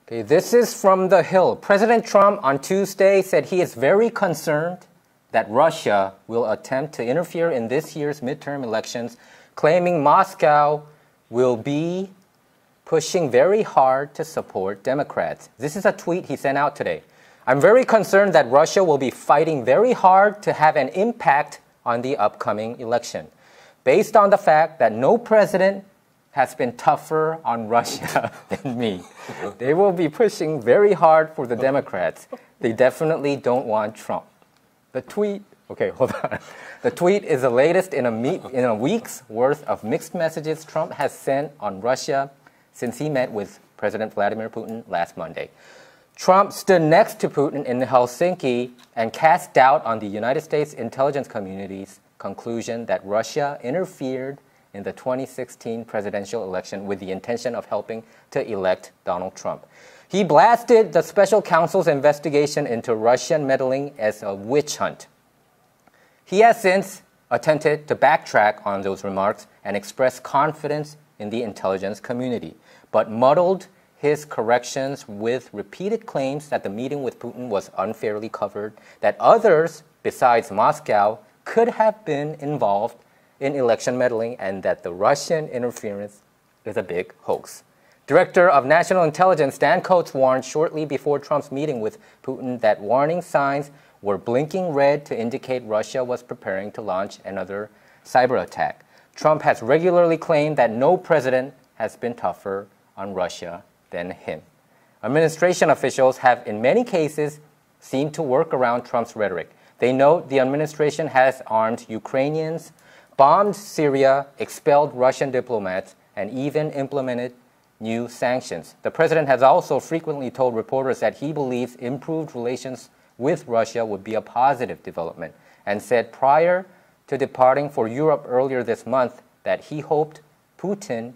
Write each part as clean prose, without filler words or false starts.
Okay, this is from The Hill. President Trump on Tuesday said he is very concerned that Russia will attempt to interfere in this year's midterm elections, claiming Moscow will be pushing very hard to support Democrats. This is a tweet he sent out today. I'm very concerned that Russia will be fighting very hard to have an impact on the upcoming election, based on the fact that no president has been tougher on Russia than me. They will be pushing very hard for the Democrats. They definitely don't want Trump. The tweet, okay, hold on. The tweet is the latest in a week's worth of mixed messages Trump has sent on Russia since he met with President Vladimir Putin last Monday. Trump stood next to Putin in Helsinki and cast doubt on the United States intelligence community's conclusion that Russia interfered in the 2016 presidential election with the intention of helping to elect Donald Trump. He blasted the special counsel's investigation into Russian meddling as a witch hunt. He has since attempted to backtrack on those remarks and express confidence in the intelligence community, but muddled his corrections with repeated claims that the meeting with Putin was unfairly covered, that others besides Moscow could have been involved in election meddling, and that the Russian interference is a big hoax. Director of National Intelligence Dan Coats warned shortly before Trump's meeting with Putin that warning signs were blinking red to indicate Russia was preparing to launch another cyber attack. Trump has regularly claimed that no president has been tougher on Russia than him. Administration officials have, in many cases, seemed to work around Trump's rhetoric. They note the administration has armed Ukrainians, bombed Syria, expelled Russian diplomats, and even implemented new sanctions. The president has also frequently told reporters that he believes improved relations with Russia would be a positive development, and said prior to departing for Europe earlier this month that he hoped Putin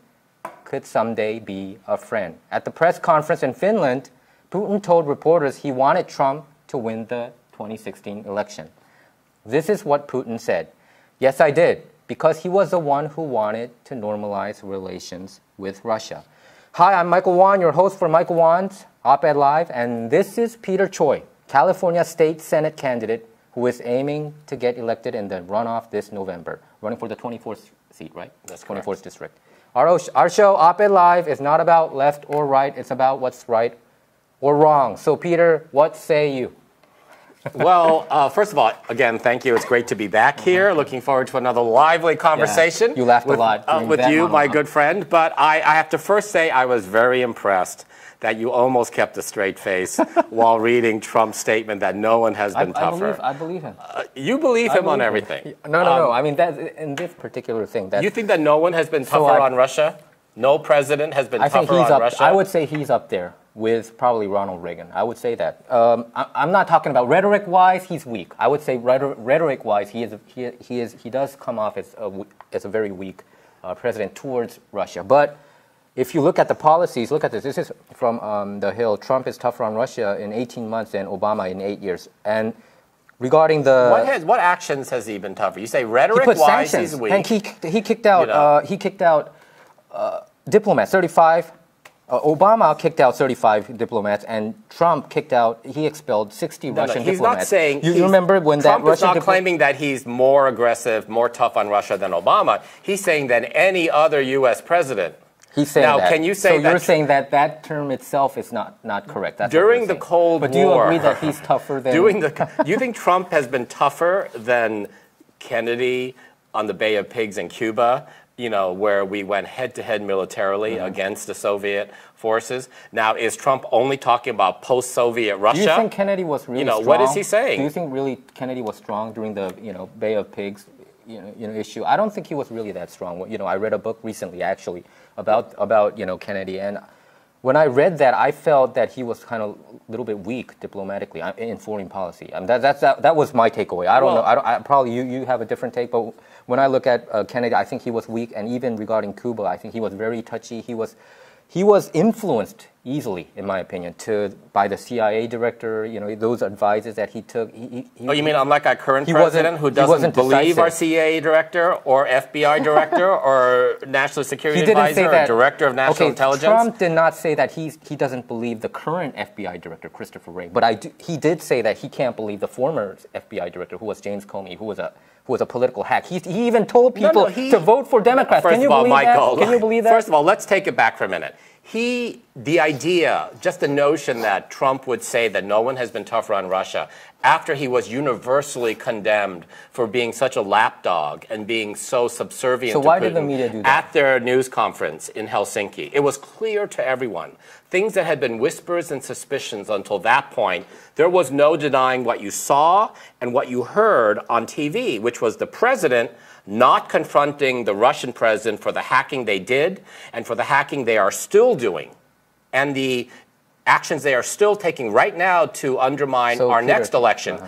could someday be a friend. At the press conference in Finland, Putin told reporters he wanted Trump to win the 2016 election. This is what Putin said. Yes, I did, because he was the one who wanted to normalize relations with Russia. Hi, I'm Michael Wan, your host for Michael Wan's Op-Ed Live, and this is Peter Choi, California State Senate candidate who is aiming to get elected in the runoff this November, running for the 24th seat, right? That's 24th correct. district. Our show, Op-Ed Live, is not about left or right. It's about what's right or wrong. So, Peter, what say you? Well, first of all, again, thank you. It's great to be back here. Looking forward to another lively conversation. Yeah, you laughed a lot with you, my good friend. But I have to first say I was very impressed that you almost kept a straight face while reading Trump's statement that no one has been tougher. I believe him. You believe him on everything. No. I mean, that, in this particular thing. You think that no one has been tougher on Russia? No president has been tougher on Russia? I would say he's up there with probably Ronald Reagan. I would say that. I'm not talking about rhetoric-wise. He's weak. I would say rhetoric-wise, he does come off as a very weak president towards Russia. But if you look at the policies, look at this. This is from The Hill. Trump is tougher on Russia in 18 months than Obama in 8 years. And regarding the what actions has he been tougher? You say rhetoric-wise, he's weak. And he kicked out diplomats, 35. Obama kicked out 35 diplomats, and Trump he expelled 60 Russian diplomats. He's not saying... You remember when Trump that Russian... Trump is not claiming that he's more aggressive, more tough on Russia than Obama. He's saying than any other U.S. president. He's saying that. Can you say so you're saying that that term itself is not correct? That's during the Cold War... But do you agree that he's tougher than... Do you think Trump has been tougher than Kennedy on the Bay of Pigs in Cuba? You know, where we went head-to-head militarily against the Soviet forces. Now, is Trump only talking about post-Soviet Russia? Do you think Kennedy was really strong? What is he saying? Do you think really Kennedy was strong during the Bay of Pigs issue? I don't think he was really that strong. I read a book recently actually about Kennedy, and when I read that, I felt that he was kind of a little bit weak diplomatically in foreign policy. That was my takeaway. I don't know. Probably you have a different take, but when I look at Kennedy, I think he was weak, and even regarding Cuba, I think he was very touchy. He was influenced easily, in my opinion, by the CIA director, those advices that he took. Oh, you mean unlike our current president who doesn't believe our CIA director or FBI director or national security advisor or director of national intelligence? Trump did not say that he doesn't believe the current FBI director, Christopher Wray, but he did say that he can't believe the former FBI director, who was James Comey, who was a political hack. He even told people to vote for Democrats. Can you believe that? Can you believe that? First of all, let's take it back for a minute. The idea, just the notion that Trump would say that no one has been tougher on Russia after he was universally condemned for being such a lapdog and being so subservient to Putin. So why did the media do that? At their news conference in Helsinki, it was clear to everyone. Things that had been whispers and suspicions until that point, there was no denying what you saw and what you heard on TV, which was the president not confronting the Russian president for the hacking they did and for the hacking they are still doing and the actions they are still taking right now to undermine our next election.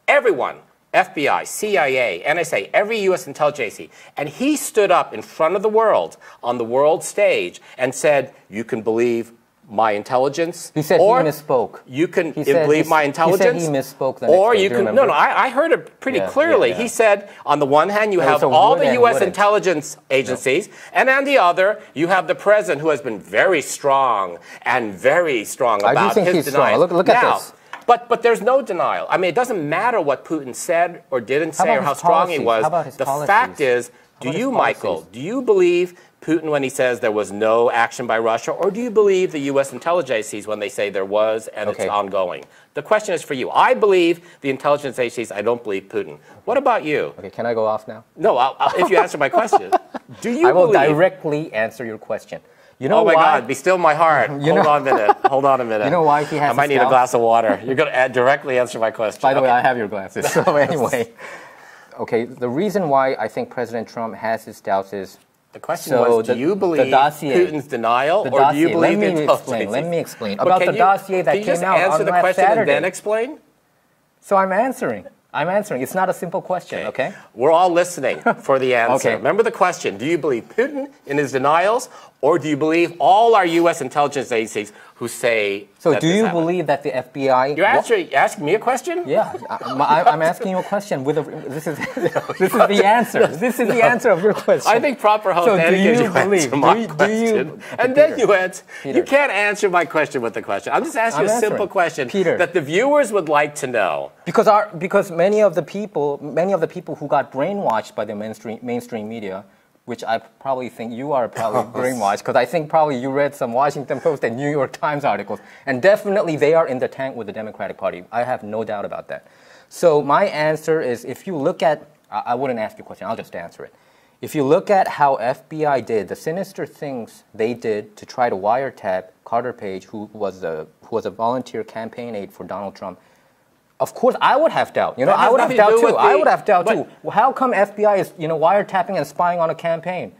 Everyone, FBI, CIA, NSA, every U.S. intelligence agency, and he stood up in front of the world on the world stage and said, you can believe my intelligence. He said or he misspoke. You can believe my intelligence. He said he misspoke the or next day. You can no, I heard it pretty clearly. He said, on the one hand, you have all the U.S. intelligence agencies, and on the other, you have the president, who has been very strong and very strong about his denial. Look at this. But there's no denial. I mean, it doesn't matter what Putin said or didn't say or how strong he was. The fact is, do you, Michael, do you believe Putin when he says there was no action by Russia, or do you believe the U.S. intelligence agencies when they say there was and it's ongoing? The question is for you. I believe the intelligence agencies. I don't believe Putin. What about you? Okay, can I go off now? No, if you answer my question. Do you I will directly answer your question. You know oh my God, be still my heart. Hold on a minute. Hold on a minute. You know why he has I might need a glass of water. You're going to directly answer my question. By the way, I have your glasses. So anyway. Okay, the reason why I think President Trump has his doubts is the question was, do you believe Putin's denial, or do you believe Let me explain. About the dossier that came out on last Saturday. Can you just answer the question and then explain? So I'm answering. It's not a simple question, okay? We're all listening for the answer. Remember the question. Do you believe Putin in his denials, or do you believe all our U.S. intelligence agencies who say So do you believe that the FBI... You're asking me a question? Yeah. I'm asking you a question. This is the answer. This is the answer of your question. I think proper host etiquette you answer my question. And then you answer. You can't answer my question with the question. I'm just asking you a simple question that the viewers would like to know. Because many of the people who got brainwashed by the mainstream media, which I probably think you are probably brainwashed, because I think probably you read some Washington Post and New York Times articles, and definitely they are in the tank with the Democratic Party. I have no doubt about that. So my answer is, if you look at, I wouldn't ask you a question, I'll just answer it. If you look at how FBI did, the sinister things they did to try to wiretap Carter Page, who was a volunteer campaign aide for Donald Trump, of course, I would have doubt. I would have doubt too. I would have doubt too. How come FBI is, wiretapping and spying on a campaign?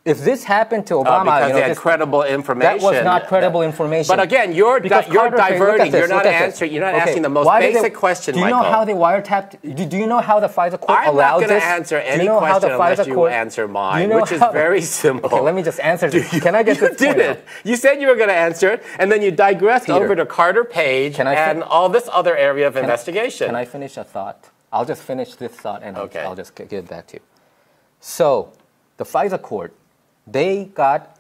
If this happened to Obama, because they had credible information. That was not credible information. But again, you're diverting. You're not answering. You're not asking the most basic question, Michael. Do you know how they wiretapped? Do you know how the FISA Court allowed this? I'm not going to answer any question unless you answer mine, which is very simple. Okay, let me just answer this. Can I get this point? You did it. You said you were going to answer it, and then you digressed over to Carter Page and all this other area of investigation. Can I finish a thought? I'll just finish this thought, and I'll just give it back to you. So, the FISA Court, they got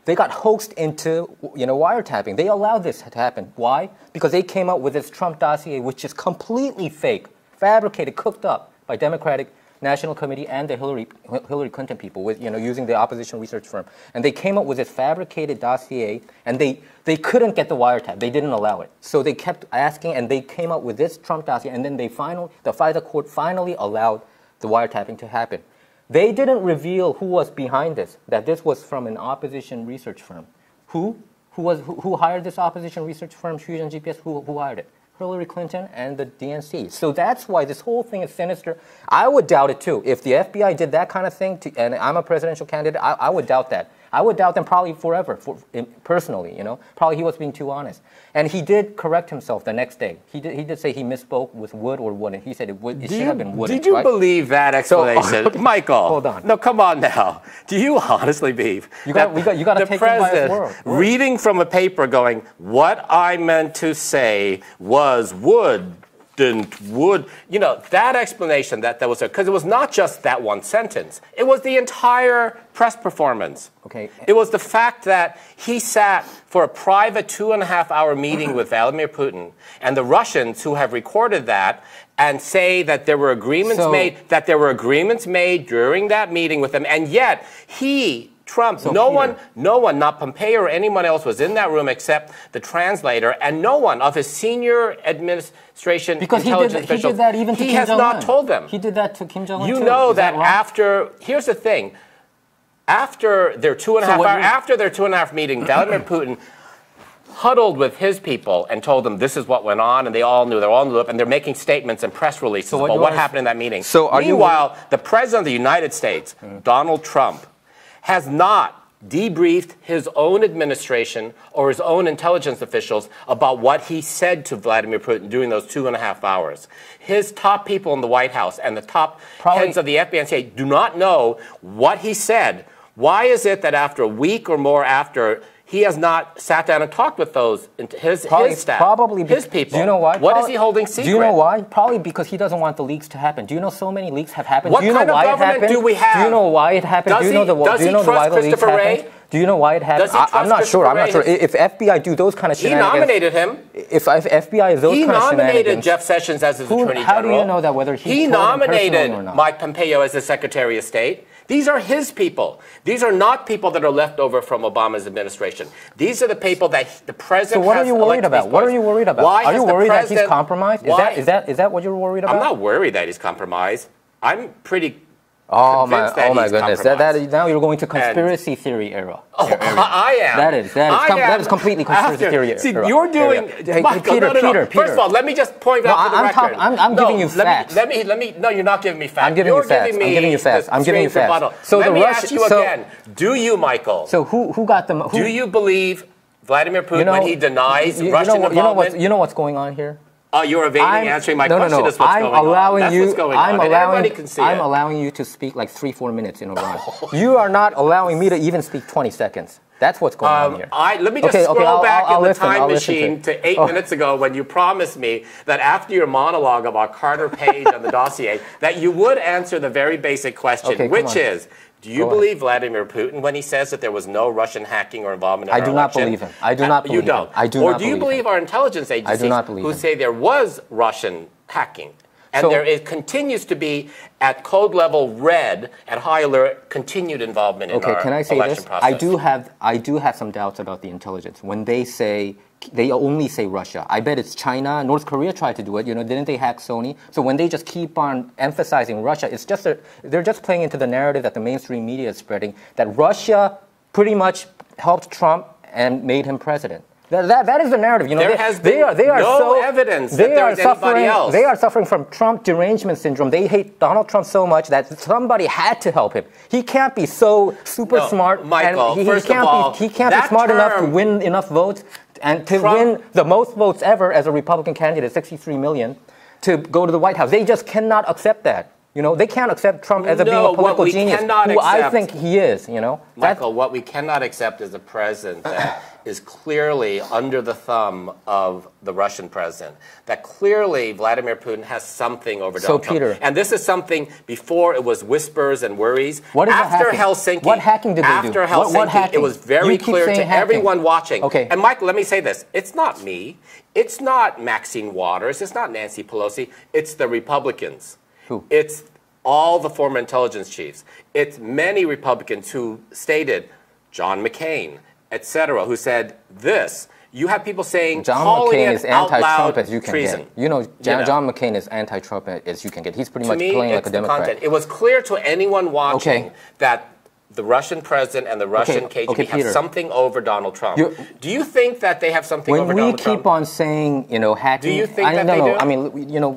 hoaxed into wiretapping. They allowed this to happen. Why? Because they came up with this Trump dossier, which is completely fake, fabricated, cooked up by Democratic National Committee and the Hillary Clinton people, with using the opposition research firm. And they came up with this fabricated dossier, and they couldn't get the wiretap. They didn't allow it. So they kept asking, and they came up with this Trump dossier, and then the FISA Court finally allowed the wiretapping to happen. They didn't reveal who was behind this, that this was from an opposition research firm. Who hired this opposition research firm, Fusion GPS? Who hired it? Hillary Clinton and the DNC. So that's why this whole thing is sinister. I would doubt it too. If the FBI did that kind of thing, and I'm a presidential candidate, I would doubt that. I would doubt them probably forever, personally, Probably he was being too honest. And he did correct himself the next day. He did say he misspoke with would or wouldn't. He said it should have been wouldn't. Did you believe that explanation? So, Michael. Hold on. No, come on now. Do you honestly believe you got to take him by his word. Reading from a paper going, what I meant to say was would, that explanation that was there, because it was not just that one sentence. It was the entire press performance. Okay. It was the fact that he sat for a private 2.5-hour meeting with Vladimir Putin, and the Russians who have recorded that and say that there were agreements made during that meeting with them, and yet Trump, no one, not Pompeo or anyone else was in that room except the translator, and no one of his senior administration intelligence officials. He did that even to Kim Jong-un. He has not told them. He did that to Kim Jong-un too. You know that after, here's the thing, after their 2.5 meeting, Vladimir Putin huddled with his people and told them this is what went on, and they all knew. They're all in the loop, and they're making statements and press releases about what happened in that meeting. Meanwhile, the President of the United States, Donald Trump, has not debriefed his own administration or his own intelligence officials about what he said to Vladimir Putin during those 2.5 hours. His top people in the White House and the top heads of the FBI and CIA do not know what he said. Why is it that after a week or more after, he has not sat down and talked with his staff, probably his people? Do you know why? What is he holding secret? Do you know why? Probably because he doesn't want the leaks to happen. Do you know so many leaks have happened? What kind of government do we have? Do you know why it happened? Do you know why the leaks happened? Do you know why it happened? I'm not sure. If FBI do those kind of shenanigans... He nominated him. If FBI is those kind of shenanigans... He nominated Jeff Sessions as his attorney general. How do you know that whether he nominated Mike Pompeo as the Secretary of State? These are his people. These are not people that are left over from Obama's administration. These are the people that the president has. So what are you worried about? What are you worried about? Are you worried that he's compromised? Is that what you're worried about? I'm not worried that he's compromised. I'm pretty Oh my goodness! Now you're going to conspiracy theory era. I am. That is completely conspiracy theory era. See, you're doing. Peter. First of all, let me just point out for the record. I'm giving you facts. Let me. No, you're not giving me facts. I'm giving you facts. I'm giving you facts. So let me ask you again. Do you, Michael? So who got them? Do you believe Vladimir Putin when he denies Russian involvement? You know what's going on here? Oh, you're evading answering my question. No. That's what's going on. That's what's going on. Everybody can see I'm allowing you to speak like 3-4 minutes in a row. You are not allowing me to even speak 20 seconds. That's what's going on here. Let me just scroll back in the time machine to 8 minutes ago when you promised me that after your monologue about Carter Page and the dossier, that you would answer the very basic question, which is, do you believe Vladimir Putin when he says that there was no Russian hacking or involvement in our election? I do not believe him. I do not believe him. You don't? I do not believe him. Or do you believe our intelligence agencies who say there was Russian hacking? And continues to be at code level red, at high alert, continued involvement in our election process. I do have some doubts about the intelligence. When they only say Russia. I bet it's China. North Korea tried to do it. Didn't they hack Sony? So when they just keep on emphasizing Russia, it's just they're just playing into the narrative that the mainstream media is spreading, that Russia pretty much helped Trump and made him president. That is the narrative. There has been no evidence that there was anybody else. They are suffering from Trump derangement syndrome. They hate Donald Trump so much that somebody had to help him. He can't be so super smart. Michael, he can't be smart enough to win enough votes and to win the most votes ever as a Republican candidate, 63 million, to go to the White House. They just cannot accept that. They can't accept Trump as being a political genius, who I think he is, Michael, what we cannot accept is a president that is clearly under the thumb of the Russian president, that clearly Vladimir Putin has something over Donald Trump. And this is something before it was whispers and worries. After Helsinki, what hacking did they do? After Helsinki, it was very clear to everyone watching. Okay. And Michael, let me say this. It's not me. It's not Maxine Waters. It's not Nancy Pelosi. It's the Republicans. Who? It's all the former intelligence chiefs. It's many Republicans who stated, John McCain, etc., who said this. You have people saying, John McCain is anti-Trump as you can get. John McCain is anti-Trump as you can get. He's pretty much playing like a Democrat. It was clear to anyone watching that the Russian president and the Russian KGB have something over Donald Trump. Do you think that they have something over Donald Trump? When we keep on saying, hacking... Do you think that they do? I mean,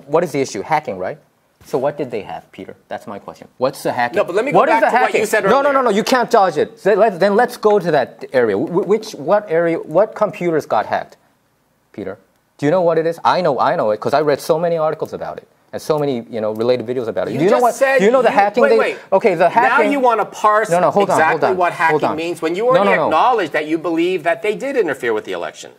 what is the issue? Hacking, right? So what did they have, Peter? That's my question. What's the hacking? No, but let me go back to what you said earlier. No. You can't dodge it. So then let's go to that area. What computers got hacked, Peter? Do you know what it is? I know it because I read so many articles about it and so many related videos about it. You do you know what? Said do you know the hacking? Wait. Okay, the hacking. Now you want to parse hold on, what hacking means when you already acknowledged that you believe that they did interfere with the election.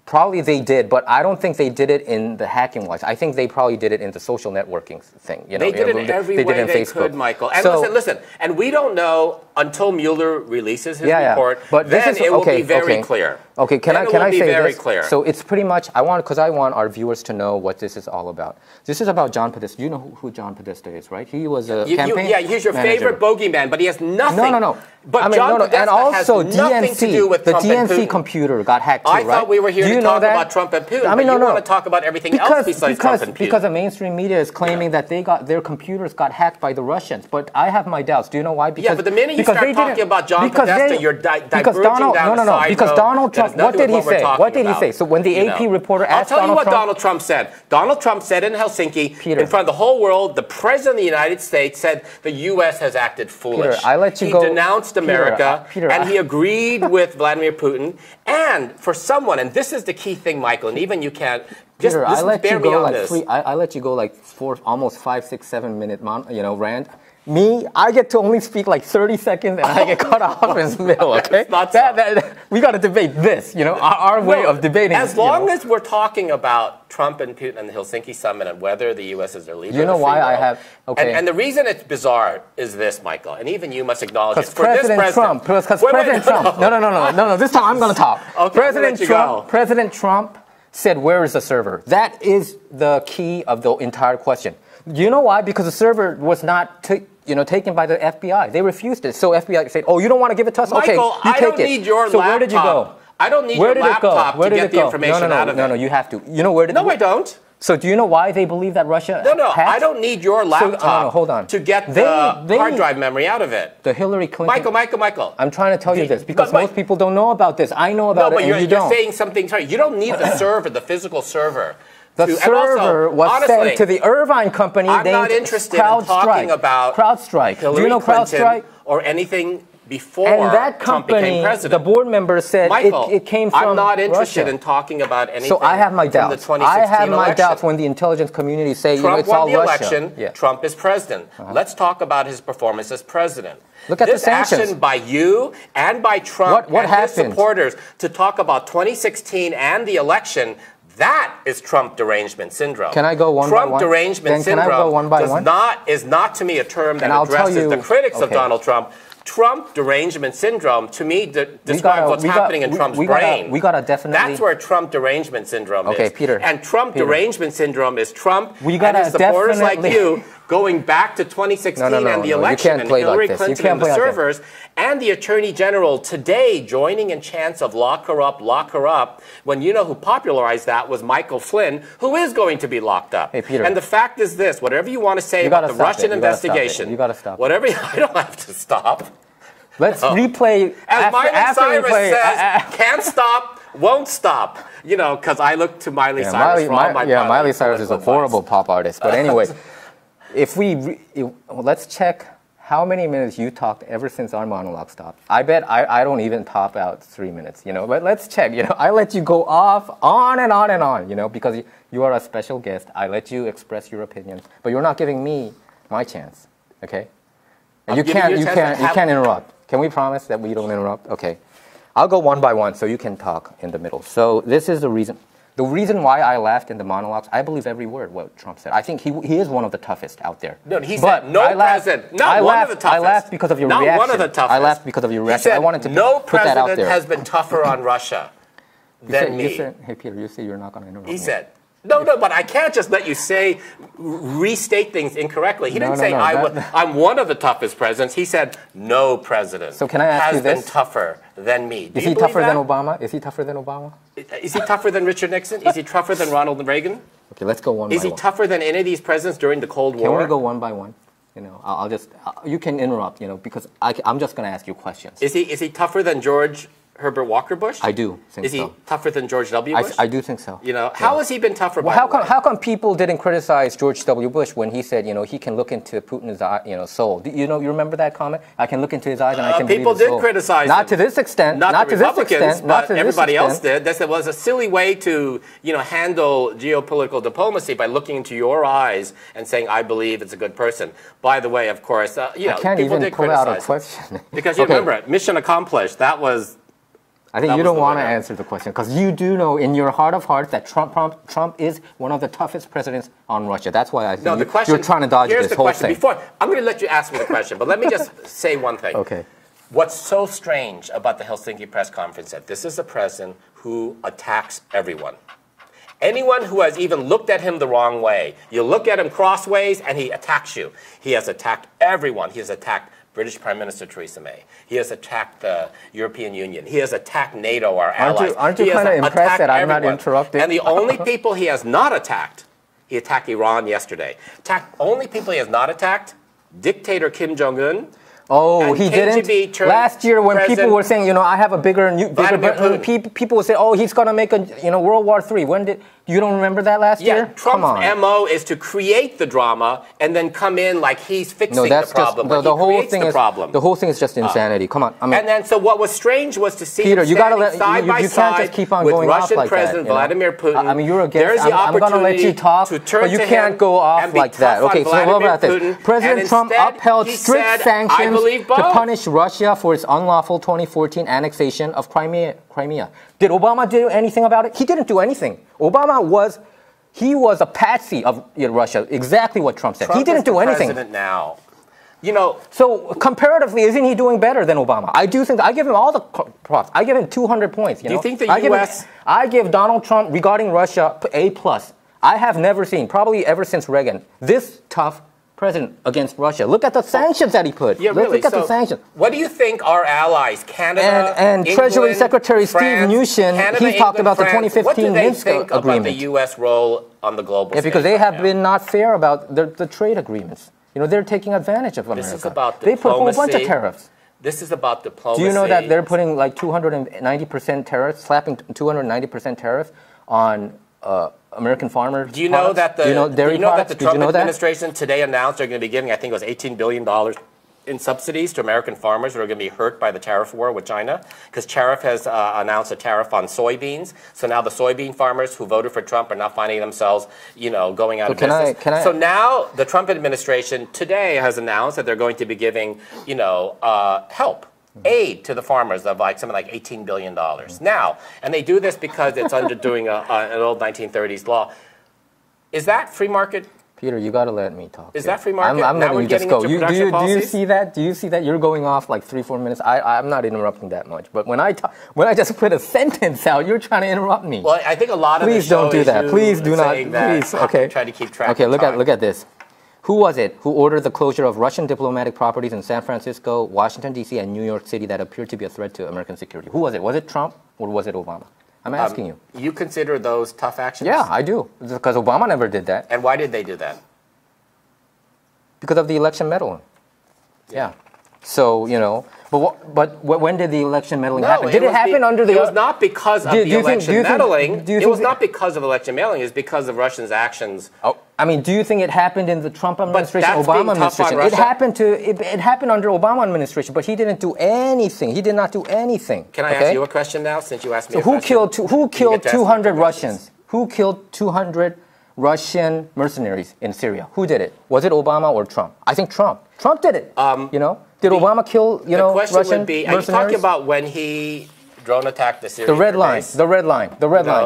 Probably they did, but I don't think they did it in the hacking wise. I think they probably did it in the social networking thing. They did it every way they could, Michael. And listen, and we don't know until Mueller releases his report. But then it will be very clear. Okay, can I say very this? Clear. So it's pretty much I want our viewers to know what this is all about. This is about John Podesta. You know who John Podesta is, right? He was a campaign he's your manager. favorite bogeyman, but he has nothing. No. But John Podesta and also has nothing to do with the Trump and DNC Putin. computer got hacked too, right? I thought we were here to talk about Trump and Putin. But you want to talk about everything else besides Trump and Putin. Because the mainstream media is claiming that their computers got hacked by the Russians. But I have my doubts. Do you know why? But the minute you start talking about John Podesta, you're diverging down the side because road. Donald Trump, what did he say? What did he say? So when the AP reporter asked Donald Trump... I'll tell you what Donald Trump said. Donald Trump said in Helsinki, in front of the whole world, the President of the United States said the U.S. has acted foolish. Peter, I let you go. He denounced America, and he agreed with Vladimir Putin. And for someone, and this is the key thing, Michael, and even you can't... Peter, I let you go I let you go like almost 5, 6, 7 minute rant. Me, I get to only speak like 30 seconds and I get cut off in the middle, okay? We got to debate this, our way of debating. As long as we're talking about Trump and Putin and the Helsinki summit and whether the U.S. is their leader. You know why I have, And the reason it's bizarre is this, Michael, and even you must acknowledge it. Because President Trump, no, this time I'm going to talk. Okay, President Trump said, where is the server? That is the key of the entire question. Do you know why? Because the server was not taken by the FBI. They refused it. So FBI said, oh, you don't want to give it to us? Michael, okay, you take it. I don't need your laptop. So where did you go? I don't need your laptop to get the information out of it. No, you have to. You know where did I don't. So do you know why they believe that Russia hacked? I don't need your laptop hold on. to get the hard drive memory out of it. The Hillary Clinton... Michael. I'm trying to tell you this because most people don't know about this. I know about it and you don't. You're saying something... Sorry, you don't need the server, the physical server. The server was sent to the Irvine company. I'm not interested in talking about CrowdStrike. Hillary Do you know Clinton CrowdStrike? Or anything before and that Trump company, became president. The board member said Michael, it came from I'm not interested Russia. in talking about anything. So I have my doubts. From the 2016 I have my election. doubts when the intelligence community say Trump it's all won the Russia. election. Trump is president. Let's talk about his performance as president. Look at this the sanctions. action by you and by Trump what and his supporters to talk about 2016 and the election. That is Trump derangement syndrome. Can I go one by one? Trump derangement syndrome can I go one by one? is not to me a term that addresses the critics of Donald Trump. Trump derangement syndrome, to me, describes what's happening in Trump's brain. We gotta definitely... That's where Trump derangement syndrome is. Okay, Peter. And Trump derangement syndrome is Trump and his supporters like you going back to 2016 and the election and Hillary Clinton and the servers and the Attorney General today joining in chants of lock her up, when you know who popularized that was Michael Flynn, who is going to be locked up. Hey, Peter. And the fact is this, whatever you want to say about the Russian investigation, you gotta stop. Whatever, I don't have to stop. Let's replay. As Miley Cyrus says, can't stop, won't stop. Because I look to Miley Cyrus for all my Miley Cyrus is a horrible pop artist. But anyway, let's check how many minutes you talked ever since our monologue stopped. I bet I don't even top out 3 minutes, But let's check, I let you go off on and on and on, because you are a special guest. I let you express your opinion, but you're not giving me my chance, okay? And you can't interrupt. Can we promise that we don't interrupt? Okay. I'll go one by one so you can talk in the middle. So this is the reason. The reason why I laughed in the monologues, I believe every word what Trump said. I think he is one of the toughest out there. No, he said no president. Not one of the toughest. I laughed because of your reaction. Not one of the toughest. I laughed because of your reaction. He said, I wanted to no put that out there. president has been tougher on Russia than me. Hey, Peter, you say you're not going to interrupt me. He said, no, but I can't just let you restate things incorrectly. He didn't say I'm one of the toughest presidents. He said no president so can I ask has you this? been tougher than me. Is he tougher than Obama? Is he tougher than Obama? Is he tougher than Richard Nixon? Is he tougher than Ronald Reagan? Okay, let's go one by one. Is he tougher than any of these presidents during the Cold War? Can we go one by one? You can interrupt, because I'm just going to ask you questions. Is he tougher than George Herbert Walker Bush? I do think so. Is he tougher than George W. Bush? I do think so. You know, how has he been tougher? Well, how come people didn't criticize George W. Bush when he said, he can look into Putin's soul? You remember that comment? I can look into his eyes and I can believe his soul. People did criticize not him. to this extent. Not to the this Republicans, extent. but everybody else did. That was a silly way to handle geopolitical diplomacy by looking into your eyes and saying, "I believe it's a good person." By the way, of course, I can't people even did pull criticize out a question because you remember it. Mission accomplished. That was. I think you don't want to answer the question because you do know in your heart of hearts that Trump is one of the toughest presidents on Russia. That's why I think you're trying to dodge this whole thing. I'm going to let you ask me the question, but let me just say one thing. Okay. What's so strange about the Helsinki press conference that this is a president who attacks everyone. Anyone who has even looked at him the wrong way, you look at him crossways and he attacks you. He has attacked everyone. He has attacked British Prime Minister Theresa May. He has attacked the European Union. He has attacked NATO, our allies. Aren't you kind of impressed that I'm not interrupting? And the only people he has not attacked, he attacked Iran yesterday. Only people he has not attacked, dictator Kim Jong-un. Oh, he didn't? Last year when people were saying, I have a bigger people would say, oh, he's going to make a, World War III. You don't remember that last year? Trump's MO is to create the drama and then come in like he's fixing the problem. The whole thing is just insanity. Come on. And then, so what was strange was to see Peter, him standing side by side just keep on with going Russian off like President that, Vladimir Putin. I mean, you're a guest. There's the I'm going to let you talk, to turn but you to can't go off like that. Okay, so what about this? President Trump upheld strict sanctions to punish Russia for its unlawful 2014 annexation of Crimea. Did Obama do anything about it? He didn't do anything. Obama was a patsy of Russia, exactly what Trump said. He didn't do anything. President now. So comparatively, isn't he doing better than Obama? I do think I give him all the props. I give him 200 points. Do you think the U.S. I give Donald Trump regarding Russia A+. I have never seen, probably ever since Reagan, this tough president against Russia. Look at the sanctions that he put. Yeah, really. Look at the sanctions. What do you think our allies, Canada, and England, Treasury Secretary France, Steve Mnuchin, he talked about the 2015 Minsk agreement. About the U.S. role on the global stage? Because they have been not fair about the trade agreements. They're taking advantage of America. This is about diplomacy. They put a whole bunch of tariffs. This is about diplomacy. Do you know that they're putting like 290% tariffs, slapping 290% tariffs on American farmers? Do you know that the Trump administration today announced they're going to be giving, I think it was $18 billion in subsidies to American farmers that are going to be hurt by the tariff war with China? Because Tariff has announced a tariff on soybeans. So now the soybean farmers who voted for Trump are now finding themselves, going out of business. So now the Trump administration today has announced that they're going to be giving, help. Aid to the farmers of something like $18 billion. Now, and they do this because it's under doing an old 1930s law. Is that free market? Peter, you got to let me talk. Is that free market? I'm letting you just go. Do you see that? Do you see that? You're going off like 3-4 minutes. I'm not interrupting that much. But when I just put a sentence out, you're trying to interrupt me. Well, I think a lot of Please don't do that. Please do not. Please. Okay. Try to keep track. Okay. Look at this. Who was it who ordered the closure of Russian diplomatic properties in San Francisco, Washington, D.C., and New York City that appeared to be a threat to American security? Who was it? Was it Trump or was it Obama? I'm asking you. You consider those tough actions? Yeah, I do. Because Obama never did that. And why did they do that? Because of the election meddling. Yeah. So, but when did the election meddling happen? Did it happen under the... It was not because of the election meddling. It was not because of election meddling. It was because of Russians' actions. Oh, do you think it happened in the Trump administration, Obama administration? It happened under Obama administration, but he didn't do anything. He did not do anything. Can I ask you a question now, since you asked me a question? Who killed 200 Russians? Who killed 200 Russian mercenaries in Syria? Who did it? Was it Obama or Trump? I think Trump. Trump did it. Did Obama kill, Russian mercenaries? The question would be, are you talking about when he drone attacked the Syrian base? The red line.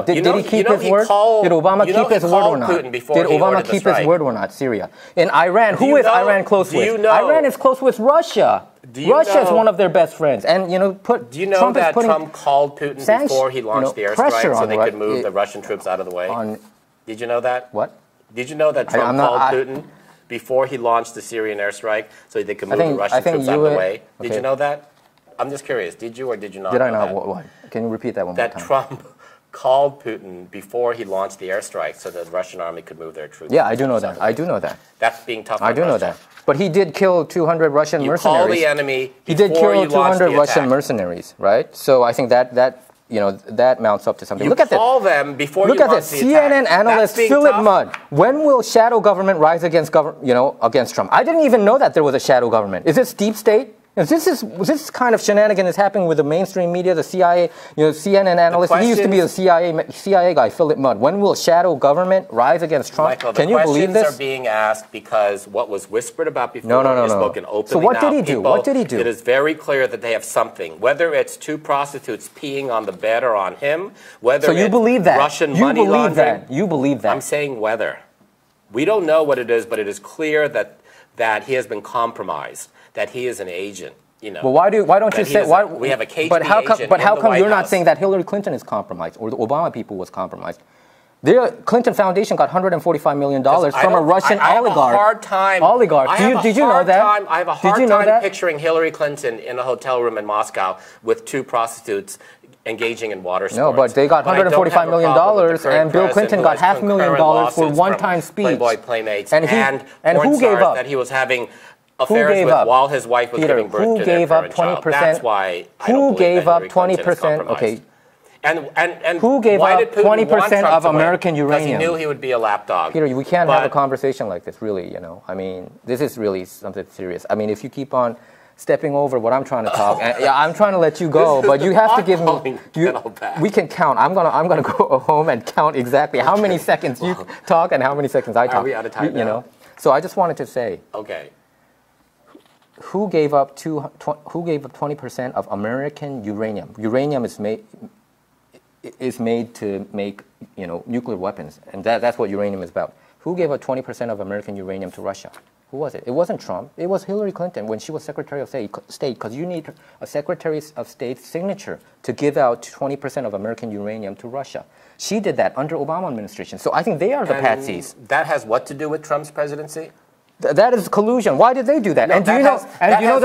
Did he keep his word? Did Obama keep his word or not? Did Obama keep his word or not? Syria. In Iran, who is Iran close with? Iran is close with Russia. Russia is one of their best friends. And, do you know that Trump called Putin before he launched the airstrike so they could move the Russian troops out of the way? Did you know that? What? Did you know that Trump called Putin before he launched the Syrian airstrike so they could move the Russian troops out of the way? Okay. Did you know that? I'm just curious. Did you or did you not? Did I not? What? Can you repeat that one more time? That Trump called Putin before he launched the airstrike so that the Russian army could move their troops. Yeah, I do know that. I do know that. That's being tough on I do know Russia. that. But he did kill 200 Russian You mercenaries. call the enemy He did before kill you launch 200 the Russian attack. mercenaries, right? So I think that that mounts up to something. You Look at call this. them before Look you at launch this. the attack. CNN analyst That's being Philip tough. Mudd. When will shadow government rise against against Trump? I didn't even know that there was a shadow government. Is this deep state? This kind of shenanigans is happening with the mainstream media, the CIA, CNN analyst. He used to be a CIA guy, Philip Mudd. When will shadow government rise against Trump? Michael, Can you believe this? questions are being asked because what was whispered about before is spoken openly. So what now. did he do? People, What did he do? It is very clear that they have something. Whether it's two prostitutes peeing on the bed or on him, whether So you it's believe that? Russian You money believe laundering. that? You believe that? I'm saying whether. We don't know what it is, but it is clear that he has been compromised, that he is an agent. Well, why don't you say why? We have a KGB but how come? agent But how in the come White you're not House. saying that Hillary Clinton is compromised or the Obama people was compromised? The Clinton Foundation got $145 million from a Russian oligarch. I have a hard time. Oligarch. Did you know that? I have a hard time picturing Hillary Clinton in a hotel room in Moscow with two prostitutes engaging in water sports. No, but they got $145 million, and Bill Clinton got $500,000 for one-time speech. Playboy Playmates and who gave up? That he was having affairs with while his wife was giving birth to their parent child. That's why I don't believe that Hillary Clinton is compromised. Okay. And who gave why up did Putin 20% want Trump of to win? American uranium? Because he knew he would be a lapdog. Peter, we can't have a conversation like this, really. I mean, this is really something serious. I mean, if you keep on stepping over what I'm trying to talk, and, I'm trying to let you go, but you have to give me. We can count. I'm gonna go home and count exactly how many seconds you talk and how many seconds I talk. Are we out of time now? So I just wanted to say. Okay. Who gave up 20% of American uranium? Uranium is made to make nuclear weapons, and that's what uranium is about. Who gave up 20% of American uranium to Russia? Who was it? It wasn't Trump. It was Hillary Clinton when she was Secretary of State, because you need a Secretary of State's signature to give out 20% of American uranium to Russia. She did that under Obama administration. So I think they are the patsies. That has what to do with Trump's presidency? That is collusion. Why did they do that? No, and do you know?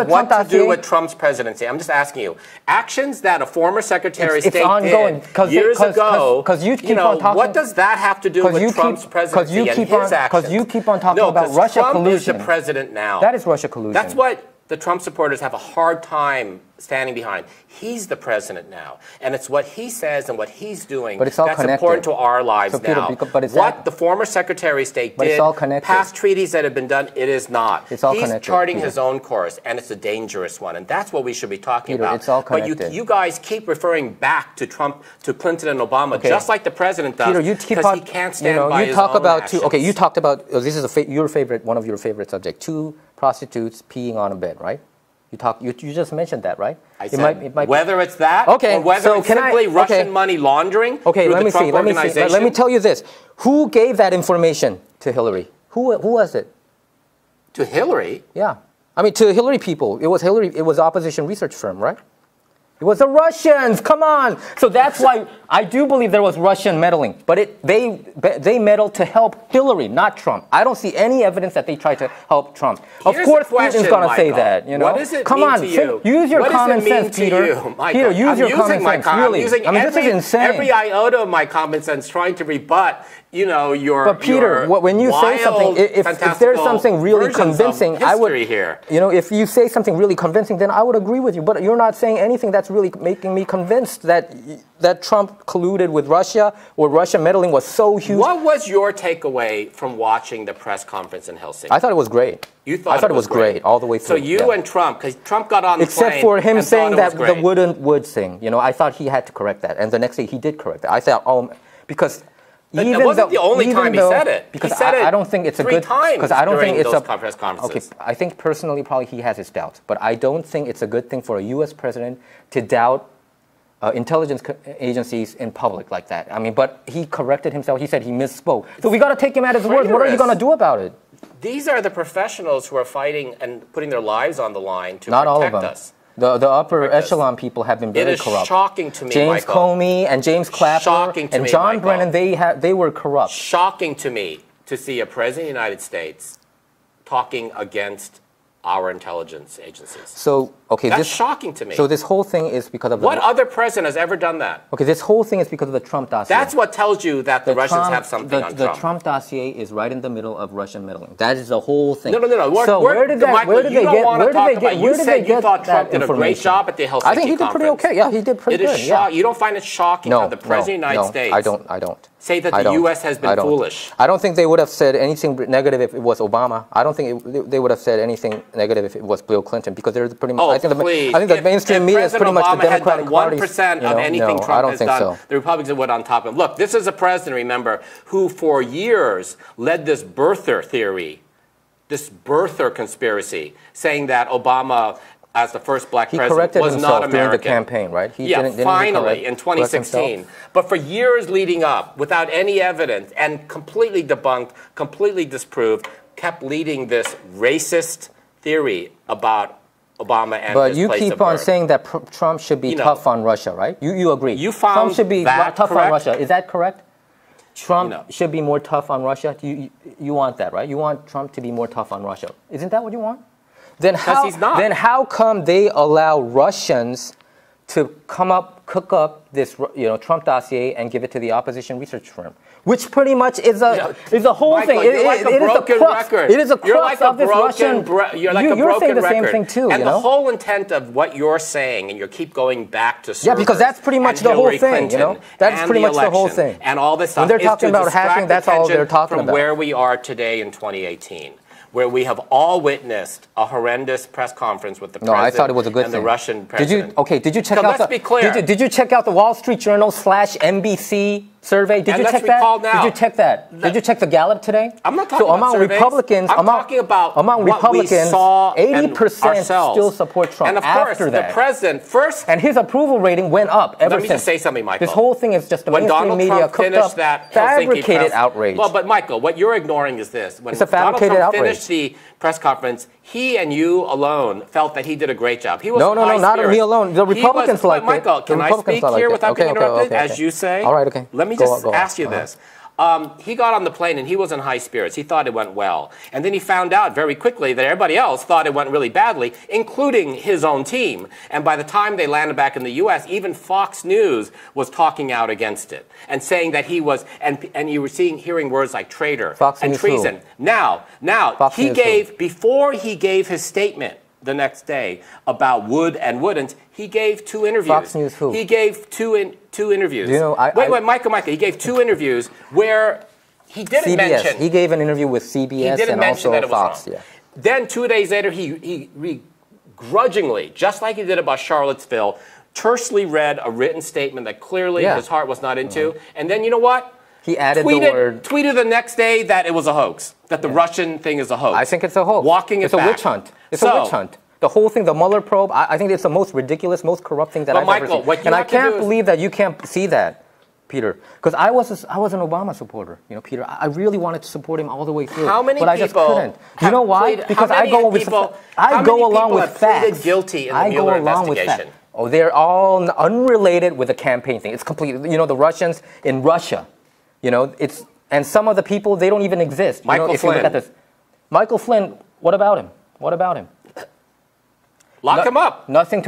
What to do with Trump's presidency? I'm just asking you. Actions that a former Secretary of State did years ago. Because you keep on talking. What does that have to do with Trump's presidency and his actions? Because you keep on talking about Russia Trump collusion. Trump is the president now. That is Russia collusion. That's what the Trump supporters have a hard time standing behind. He's the president now, and it's what he says and what he's doing that's important to our lives now. What the former Secretary of State did, past treaties that have been done, it is not. It's all he's connected, charting Peter. his own course, and it's a dangerous one, and that's what we should be talking Peter, about. it's all connected. But you guys keep referring back to Trump, to Clinton and Obama, just like the president does, because he can't stand by his own actions. You talked about this is one of your favorite subjects. Two prostitutes peeing on a bed, right? You just mentioned that, right? I said whether it's that or whether it's simply Russian money laundering through the Trump organization. Let me tell you this. Who gave that information to Hillary? Who was it? To Hillary? Yeah. I mean, to Hillary people. It was opposition research firm, right? It was the Russians. Come on. So that's why I do believe there was Russian meddling. But they meddled to help Hillary, not Trump. I don't see any evidence that they tried to help Trump. Of course, Putin's going to say that. What does it Come mean on, to you? Use your common sense, Peter. Peter, use your common sense. Really. I mean, this is insane. Every iota of my common sense trying to rebut, your. But Peter, when you say something, if there's something really convincing, I would. If you say something really convincing, then I would agree with you. But you're not saying anything that's really making me convinced that Trump colluded with Russia or Russia meddling was so huge. What was your takeaway from watching the press conference in Helsinki? I thought it was great. You thought it was great all the way through. So you and Trump, because Trump got on the plane. Except for him saying that the wouldn't would thing. I thought he had to correct that, and the next day he did correct that. I thought, because. But that wasn't the only time he said it. Because he said I don't think it's a good. Because I don't think it's a press conferences. Okay, I think personally probably he has his doubts, but I don't think it's a good thing for a U.S. president to doubt intelligence agencies in public like that. I mean, but he corrected himself. He said he misspoke. So we got to take him at his word. What are you going to do about it? These are the professionals who are fighting and putting their lives on the line to Not protect all of them. us. The upper echelon people have been very corrupt. It is shocking to me, James Michael. Comey and James Clapper and John Brennan, they were corrupt. Shocking to me to see a president of the United States talking against our intelligence agencies. So, Okay, That's shocking to me. So this whole thing is because of what other president has ever done that? Okay, this whole thing is because of the Trump dossier. That's what tells you that the Russians have something on Trump. The Trump dossier is right in the middle of Russian meddling. That is the whole thing. No. So where did they get thought Trump did a great job at the Helsinki I think he did pretty okay. Yeah, he did pretty good. Yeah. You don't find it shocking how the President of the United States I don't. Say that the U.S. has been foolish? I don't think they would have said anything negative if it was Obama. I don't think they would have said anything negative if it was Bill Clinton, because they're pretty much. I think the mainstream media is pretty much the Democratic Party. 1% of anything Trump has done, the Republicans would on top of him. Look, this is a president, remember, who for years led this birther theory, this birther conspiracy, saying that Obama, as the first black president, was not American. During the campaign, right? Finally, in 2016. But for years leading up, without any evidence, and completely debunked, completely disproved, kept leading this racist theory about Obama and his place of birth. But you keep on saying that Trump should be tough on Russia, right? You agree. You found Trump should be tough on Russia. Is that correct? Trump should be more tough on Russia? You want that, right? You want Trump to be more tough on Russia. Isn't that what you want? Then how come they allow Russians to cook up this Trump dossier and give it to the opposition research firm, which pretty much is a whole Michael, thing. You're like a broken record. It is a crux of this Russian. You're like a broken saying the record. Same thing too. And the whole intent of what you're saying, and you keep going back to servers, because that's pretty much the whole thing. That's pretty much the whole thing. And all this stuff. When they're talking about hacking, that's all they're talking about. From where we are today in 2018. Where we have all witnessed a horrendous press conference with the president I thought it was a good and thing. The Russian president. Did you check out let's be clear. Did you check out the Wall Street Journal /NBC survey? Did you check that? Now. Did you check that? Did you check the Gallup today? I'm not talking about surveys. Republicans, I'm talking about among Republicans, we saw 80% still support Trump. And of course, the president first. And his approval rating went up ever since. Let me just say something, Michael. This whole thing is just a mainstream media cooked up, fabricated outrage. Well, but Michael, what you're ignoring is this. When it's a fabricated Donald Trump outrage. Finished the press conference, he and you alone felt that he did a great job. He was no, not me alone. The Republicans liked it. Michael, can I speak here without being interrupted, as you say? All right, okay. Let me just ask you this. He got on the plane and he was in high spirits. He thought it went well. And then he found out very quickly that everybody else thought it went really badly, including his own team. And by the time they landed back in the U.S., even Fox News was talking out against it and saying that he was, and you were hearing words like traitor and treason. Now, before he gave his statement the next day about would and wouldn't, he gave 2 interviews. Fox News who? He gave two interviews. Wait, Michael. He gave 2 interviews where he didn't mention. He gave an interview with CBS and also Fox. Yeah. Then 2 days later, he grudgingly, just like he did about Charlottesville, tersely read a written statement that clearly his heart was not into. And then you know what? He added the word. Tweeted the next day that it was a hoax, that the Russian thing is a hoax. I think it's a hoax. It's a witch hunt. It's a witch hunt. The whole thing, the Mueller probe, I think it's the most ridiculous, most corrupt thing that I've ever seen. And I can't believe that you can't see that, Peter. Because I was an Obama supporter, Peter. I really wanted to support him all the way through. How many but I just couldn't. You know why? Because I go along with facts. Guilty in the Mueller investigation? Oh, they're all unrelated with the campaign thing. It's completely, the Russians in Russia, and some of the people, they don't even exist. Michael Flynn. You look at this. Michael Flynn, what about him? What about him? Lock him up. Nothing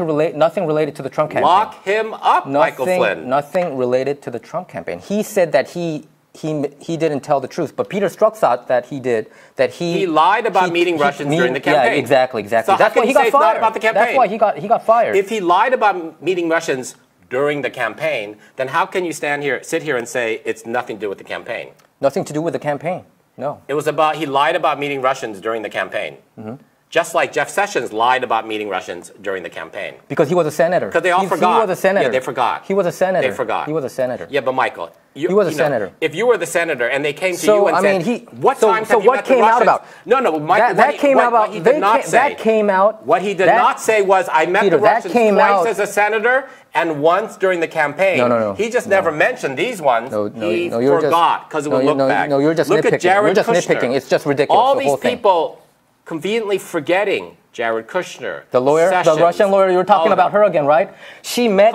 related to the Trump campaign. Lock him up, Michael Flynn. Nothing related to the Trump campaign. He said that he didn't tell the truth, but Peter Strzok thought that he did. That he lied about meeting Russians during the campaign. Yeah, exactly. So that's why he got fired. Not about the campaign. That's why he got fired. If he lied about meeting Russians during the campaign, then how can you sit here and say it's nothing to do with the campaign? Nothing to do with the campaign. No. It was he lied about meeting Russians during the campaign. Mm-hmm. Just like Jeff Sessions lied about meeting Russians during the campaign. Because he was a senator. Because they all forgot. He was a senator. Yeah, they forgot. He was a senator. They forgot. He was a senator. Yeah, but Michael, he was a senator. If you were the senator and they came to you and said, "What time have you met the Russians?" So what came out about? No, Michael. That came out about. That came out. What he did not say was, "I met the Russians twice as a senator and once during the campaign." No. He just never mentioned these ones. He forgot because it would look back. No, you're just nitpicking. Look at Jared Kushner. You're just nitpicking. It's just ridiculous. All these people conveniently forgetting Jared Kushner, the lawyer, Sessions, the Russian lawyer. You were talking about her again, right? She met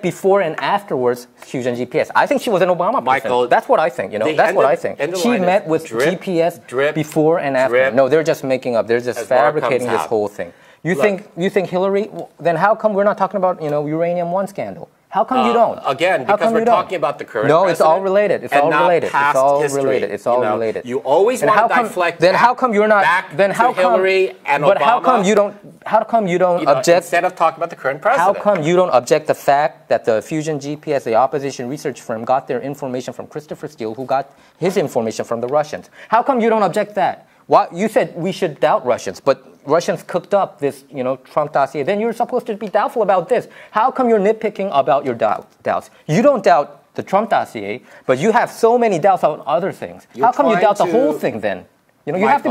before and afterwards Fusion GPS. I think she was an Obama person. That's what I think. That's what I think. She met with GPS before and after. No, they're just making up. They're just fabricating this whole thing. You think Hillary? Then how come we're not talking about uranium one scandal? How come you don't? Again, because we're talking about the current No, president. it's all related. It's all related. It's all related. It's all related. You always want to deflect. Then how come you're not? Then how come Hillary and Obama? But how come you don't? How come you don't object? Instead of talking about the current president. How come you don't object the fact that the Fusion GPS, the opposition research firm, got their information from Christopher Steele, who got his information from the Russians? How come you don't object that? Why, you said we should doubt Russians, but Russians cooked up this, Trump dossier. Then you're supposed to be doubtful about this. How come you're nitpicking about your doubts? You don't doubt the Trump dossier, but you have so many doubts on other things. How come you doubt the whole thing then? You have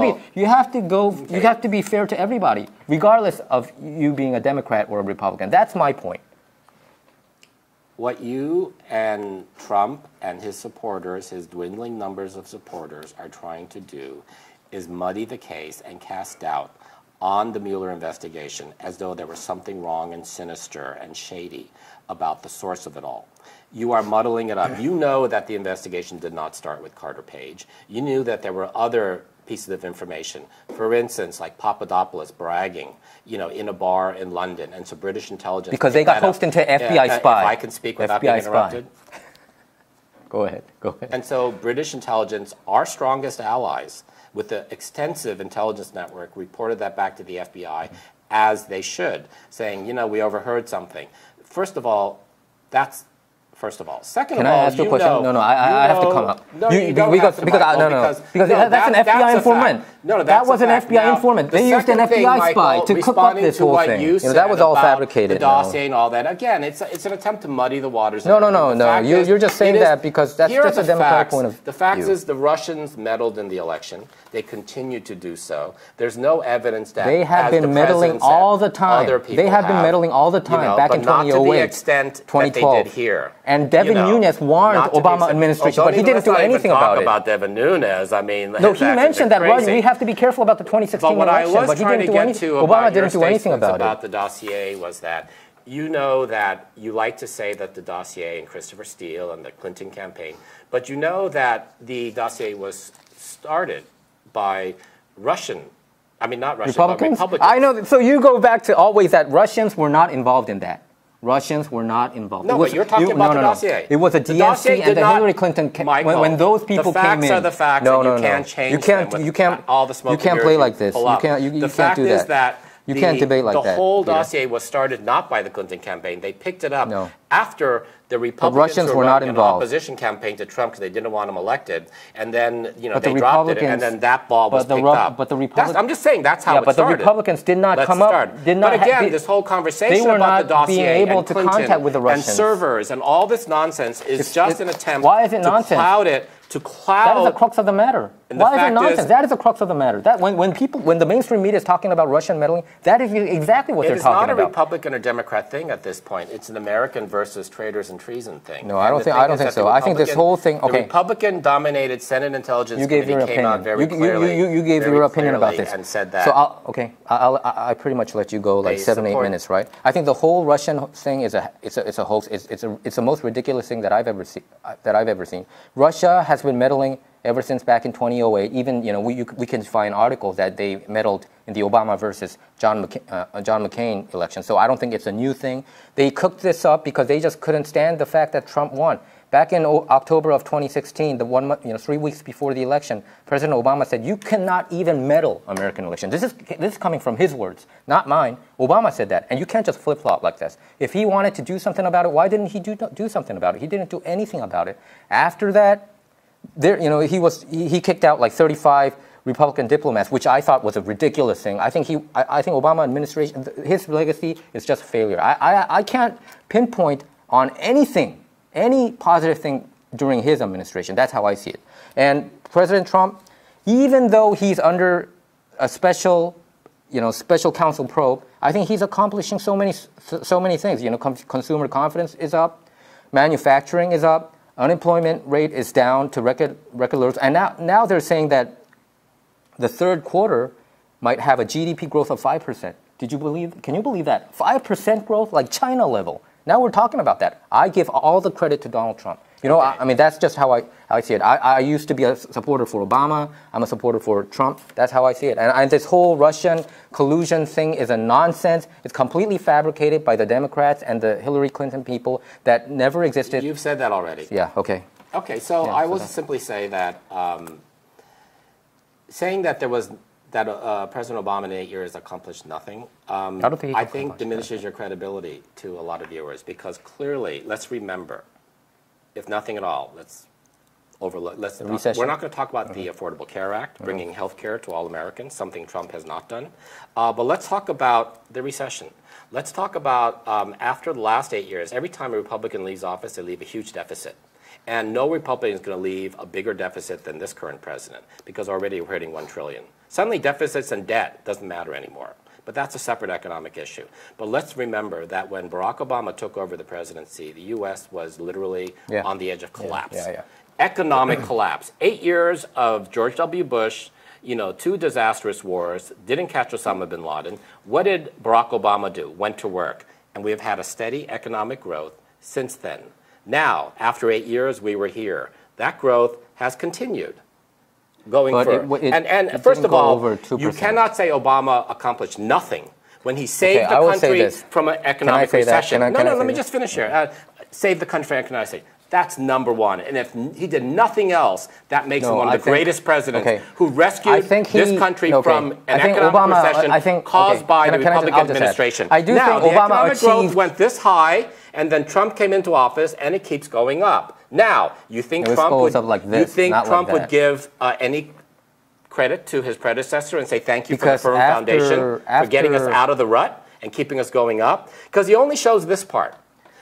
to be fair to everybody, regardless of you being a Democrat or a Republican. That's my point. What you and Trump and his supporters, his dwindling numbers of supporters, are trying to do is muddy the case and cast doubt on the Mueller investigation as though there was something wrong and sinister and shady about the source of it all. You are muddling it up. You know that the investigation did not start with Carter Page. You knew that there were other pieces of information. For instance, like Papadopoulos bragging, in a bar in London, and so British intelligence... Because they got hooked into FBI spy. If I can speak without being interrupted. Go ahead. And so British intelligence, our strongest allies, with the extensive intelligence network, reported that back to the FBI, as they should, saying, we overheard something. First of all. Second Can of all, I ask you a question? I have to come up. No, you don't have to, because that's an FBI informant. That was an FBI informant. They used an FBI spy to cook up this whole thing. That was all fabricated. The dossier and all that. Again, it's an attempt to muddy the waters. No. You're just saying that because that's just a Democratic point of view. The fact is the Russians meddled in the election. They continue to do so. There's no evidence that they have been meddling all the time. They have been meddling all the time back in 2008, not to the extent 2012. That they did here. And Devin Nunes warned Obama administration, but he didn't do anything about it. About Devin Nunes. I mean, no, he mentioned that we have to be careful about the 2016 election, but he didn't do anything. Obama didn't do anything about it. About the dossier was that that you like to say that the dossier and Christopher Steele and the Clinton campaign, but you know that the dossier was started by not Russian, Republicans? But Republicans. I know. So you go back to always that Russians were not involved in that. Russians were not involved. No, but you're talking about the dossier. It was the DNC and the Hillary Clinton. When those people came in. The facts are the facts, and you can't change them with all the smoke. You can't play like this. You can't do that. The fact is that you can't debate like that. The whole dossier was started not by the Clinton campaign. They picked it up after the Republicans were not running an opposition campaign to Trump because they didn't want him elected, and then they dropped it, and then that ball was picked up. But the Republicans, I'm just saying that's how it started. But the Republicans did not come up. But again, this whole conversation about the dossier and Clinton and servers and all this nonsense is just an attempt to cloud it. That is the crux of the matter. Why is it nonsense? That is the crux of the matter. That when the mainstream media is talking about Russian meddling, that is exactly what they're talking about. It is not a Republican or Democrat thing at this point. It's an American versus traitors and treason thing. No, I don't think so. I think this whole thing. Okay. The Republican-dominated Senate Intelligence Committee came out very clearly. You gave your opinion about this and said that. So I pretty much let you go like 7-8 minutes, right? I think the whole Russian thing is a hoax. It's the most ridiculous thing that I've ever seen. Russia has been meddling ever since back in 2008. Even we can find articles that they meddled in the Obama versus John McCain election. So I don't think it's a new thing. They cooked this up because they just couldn't stand the fact that Trump won. Back in October of 2016, 3 weeks before the election, President Obama said, "You cannot even meddle American elections." This is coming from his words, not mine. Obama said that, and you can't just flip-flop like this. If he wanted to do something about it, why didn't he do something about it? He didn't do anything about it. After that, he kicked out like 35 Republican diplomats, which I thought was a ridiculous thing. I think Obama administration, his legacy is just failure. I can't pinpoint on any positive thing during his administration. That's how I see it. And President Trump, even though he's under a special counsel probe, I think he's accomplishing so many things. Consumer confidence is up, manufacturing is up, unemployment rate is down to record lows, and now they're saying that the third quarter might have a GDP growth of 5%. Can you believe that? 5% growth, like China level. Now we're talking about that. I give all the credit to Donald Trump. You know, Okay. I mean, that's just how I see it. I used to be a supporter for Obama. I'm a supporter for Trump. That's how I see it. And this whole Russian collusion thing is a nonsense. It's completely fabricated by the Democrats and the Hillary Clinton people that never existed. You've said that already. Yeah, okay. Okay, so I will simply say that saying that President Obama in 8 years accomplished nothing, I think diminishes your credibility to a lot of viewers, because clearly, let's remember, if nothing at all, let's overlook. We're not going to talk about the Affordable Care Act, bringing health care to all Americans, something Trump has not done. But let's talk about the recession. Let's talk about after the last 8 years, every time a Republican leaves office, they leave a huge deficit. And no Republican is going to leave a bigger deficit than this current president, because already we're hitting $1 trillion. Suddenly, deficits and debt doesn't matter anymore. But that's a separate economic issue. But let's remember that when Barack Obama took over the presidency, the U.S. was literally on the edge of collapse. Economic collapse. 8 years of George W. Bush, 2 disastrous wars, didn't catch Osama bin Laden. What did Barack Obama do? Went to work. And we have had a steady economic growth since then. Now, after 8 years, we were here. That growth has continued. Going forward. And first of all, you cannot say Obama accomplished nothing when he saved the country from an economic recession. No, let me just finish here. Save the country from economic recession. That's number one. And if he did nothing else, that makes him one of the greatest presidents who rescued this country from an economic recession caused by the Republican administration. I do think Obama economic growth went this high, and then Trump came into office, and it keeps going up. Now, you think Trump would give any credit to his predecessor and say thank you for the firm foundation for getting us out of the rut and keeping us going up? Because he only shows this part.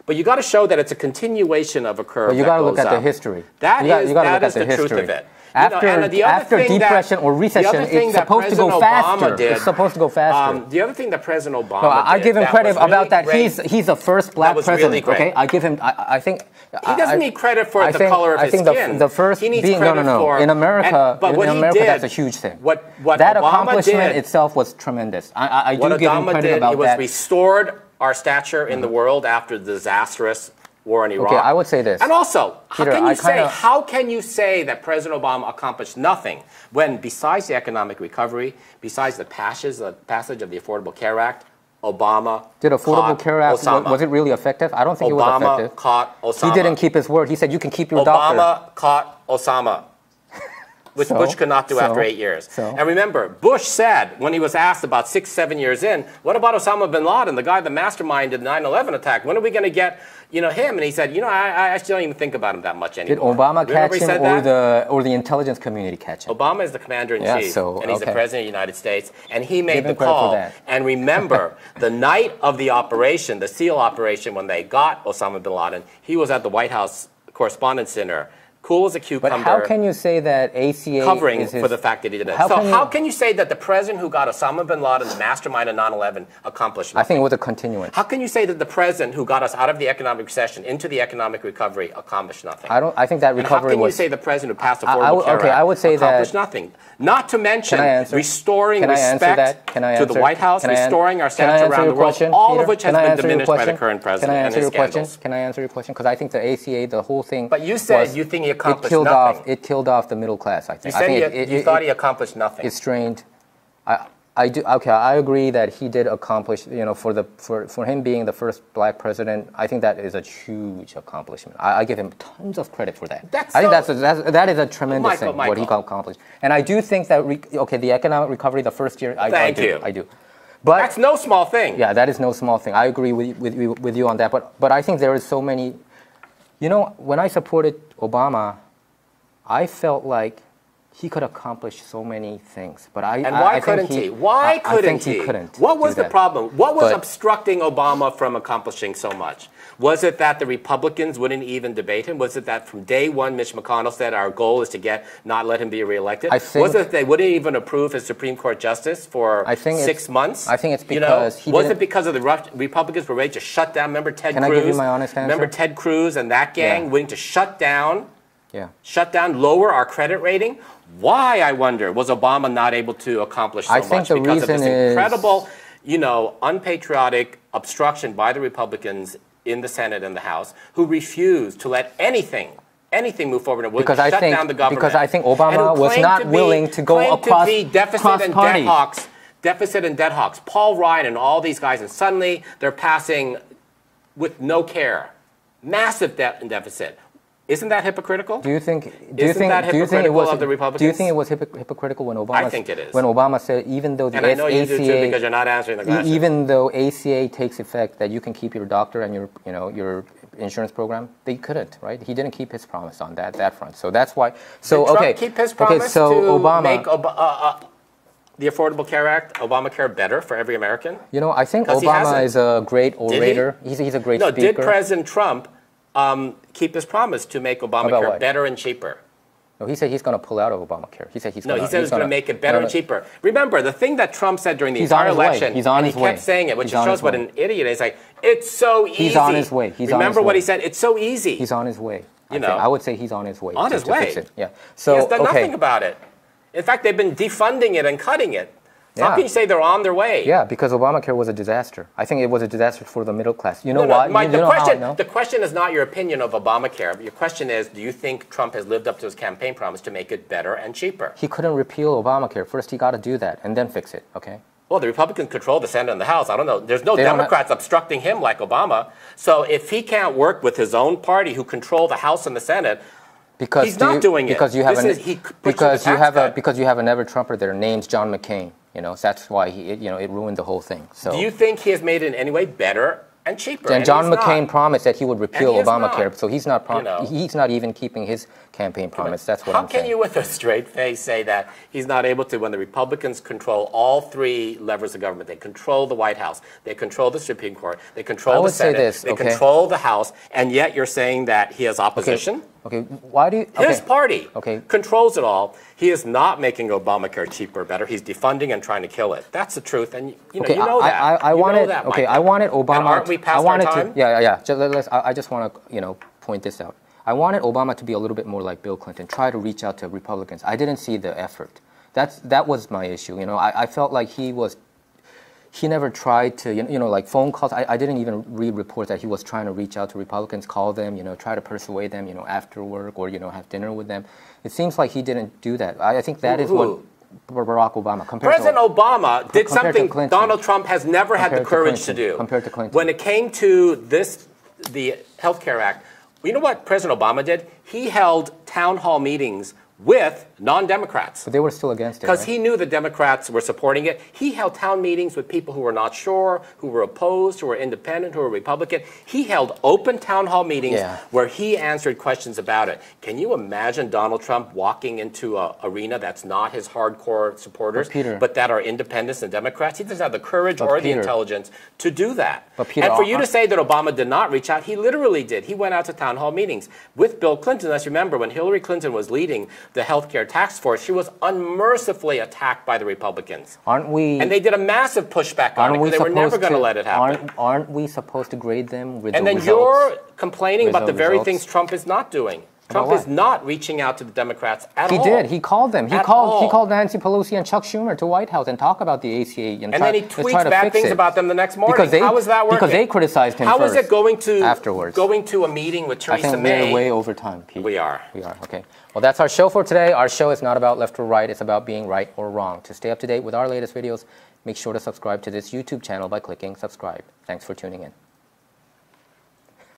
But you got to show that it's a continuation of a curve. But you got to look at the history. That is the truth of it. After depression or recession, it's supposed to go faster. It's supposed to go faster. The other thing that President Obama did, I give him credit about that. He's the first black president. Okay, I give him. I think he doesn't need credit for the color of his skin. I think the first being no. In America, that's a huge thing. That accomplishment itself was tremendous. I do give him credit about that. He was restored our stature in the world after the disastrous war in Iraq. Okay, I would say this. And also, how can you say that President Obama accomplished nothing when, besides the economic recovery, besides the passage of the Affordable Care Act, Obama did Affordable Care Act, was it really effective? I don't think it was effective. Obama caught Osama. He didn't keep his word. He said, you can keep your doctor. Obama caught Osama, which Bush could not do after 8 years. And remember, Bush said, when he was asked about 6, 7 years in, what about Osama bin Laden, the guy that masterminded the 9/11 attack? When are we going to get him? And he said, I actually don't even think about him that much anymore. Did Obama catch him or the intelligence community catch him? Obama is the commander-in-chief, and he's the president of the United States, and he made the call. And remember, the night of the operation, the SEAL operation, when they got Osama bin Laden, he was at the White House Correspondents' Center, cool as a cucumber. But how can you say that ACA covering is for the fact that he did it? How can you say that the president who got Osama bin Laden, the mastermind of 9/11, accomplished nothing? I think it was a continuance. How can you say that the president who got us out of the economic recession into the economic recovery accomplished nothing? I think that recovery how can you say the president who passed Affordable Care Act I would say accomplished nothing? Not to mention restoring respect to the White House, restoring our stature around the world, all of which has been diminished by the current president and his scandals. Can I answer your question? Because I think the ACA, the whole thing. But you said you think he accomplished nothing. It killed off the middle class, I think. You said you thought he accomplished nothing. It strained. I do. Okay, I agree that he did accomplish. For him being the first black president, I think that is a huge accomplishment. I give him tons of credit for that. I think that is a tremendous thing what he accomplished. And I do think that the economic recovery the first year. I do. But that's no small thing. Yeah, that is no small thing. I agree with you on that. But I think there is so many. When I supported Obama, I felt like he could accomplish so many things, but why couldn't he? Why couldn't he? What was the problem? What was obstructing Obama from accomplishing so much? Was it that the Republicans wouldn't even debate him? Was it that from day one, Mitch McConnell said our goal is to not let him be reelected? Was it they wouldn't even approve his Supreme Court justice for 6 months? I think it's because was it because of the Republicans were ready to shut down? Remember Ted Cruz? Can I give you my honest answer? Remember Ted Cruz and that gang willing to shut down? Shut down, lower our credit rating. Why, I wonder, was Obama not able to accomplish so much? Because of this incredible, unpatriotic obstruction by the Republicans in the Senate and the House, who refused to let anything anything move forward. It would because shut down the government. Because I think Obama was not willing to go across cross-party. Deficit and debt hawks. Paul Ryan and all these guys, and suddenly they're passing with no care. Massive debt and deficit. Isn't that hypocritical? Do you think it was of the Republicans? Do you think it was hypocritical when Obama? I think it is. When Obama said, even though the and I know you do too, because you're not answering the question. Even though ACA takes effect, that you can keep your doctor and your insurance program, they couldn't, right? He didn't keep his promise on that front. So that's why. So Did Trump keep his promise to Obama, make the Affordable Care Act, Obamacare, better for every American? You know, I think Obama is a great orator. He's a great speaker. Did President Trump keep his promise to make Obamacare better and cheaper? No, he said he's going to pull out of Obamacare. He said he's going to make it better and cheaper. Remember, the thing that Trump said during the entire election, and he kept saying it, which shows what an idiot is. Like, it's so easy. He's on his way. Remember what he said? It's so easy. He's on his way. I would say he's on his way. On his way? Fix it. Yeah. So, he has done nothing about it. In fact, they've been defunding it and cutting it. So how can you say they're on their way? Yeah, because Obamacare was a disaster. I think it was a disaster for the middle class. You know why? The question is not your opinion of Obamacare. Your question is, do you think Trump has lived up to his campaign promise to make it better and cheaper? He couldn't repeal Obamacare. First, he got to do that and then fix it, okay? Well, the Republicans control the Senate and the House. I don't know. There's no Democrats obstructing him like Obama. So if he can't work with his own party who control the House and the Senate, he's not doing it. Because you have a never-Trumper there named John McCain. You know, so that's why it ruined the whole thing. So, do you think he has made it in any way better and cheaper? And John McCain promised that he would repeal Obamacare, so he's not even keeping his campaign promise. That's what I'm saying. How can you, with a straight face, say that he's not able to when the Republicans control all three levers of government? They control the White House, they control the Supreme Court, they control the Senate, they control the House, and yet you're saying that he has opposition? Okay, why do you... His party controls it all. He is not making Obamacare cheaper or better. He's defunding and trying to kill it. That's the truth, and you know that. I wanted Obama... And aren't we past our time? Yeah. I just want to, point this out. I wanted Obama to be a little bit more like Bill Clinton, try to reach out to Republicans. I didn't see the effort. That was my issue. I felt like he never tried to, like phone calls. I didn't even read reports that he was trying to reach out to Republicans, call them, try to persuade them, after work or, have dinner with them. It seems like he didn't do that. I think that is what Barack Obama, President Obama did something Donald Trump has never had the courage to do. Compared to Clinton. When it came to the Health Care Act, you know what President Obama did? He held town hall meetings with non-Democrats. But they were still against it, because he knew the Democrats were supporting it. He held town meetings with people who were not sure, who were opposed, who were independent, who were Republican. He held open town hall meetings where he answered questions about it. Can you imagine Donald Trump walking into an arena that's not his hardcore supporters, but that are independents and Democrats? He doesn't have the courage or the intelligence to do that. And for you to say that Obama did not reach out, he literally did. He went out to town hall meetings with Bill Clinton. Let's remember, when Hillary Clinton was leading the healthcare task force, she was unmercifully attacked by the Republicans. Aren't we? And they did a massive pushback on it because they were never going to let it happen. Aren't we supposed to grade them with and the then results? You're complaining about the very things Trump is not doing. Trump is not reaching out to the Democrats at all. He did. He called them. He called Nancy Pelosi and Chuck Schumer to White House and talk about the ACA and then he tweets bad things about them the next morning. How is that working? Because they criticized him How is it going to afterwards? Going to a meeting with Theresa May? I think we're way over time, Pete. We are. Okay. Well, that's our show for today. Our show is not about left or right. It's about being right or wrong. To stay up to date with our latest videos, make sure to subscribe to this YouTube channel by clicking subscribe. Thanks for tuning in.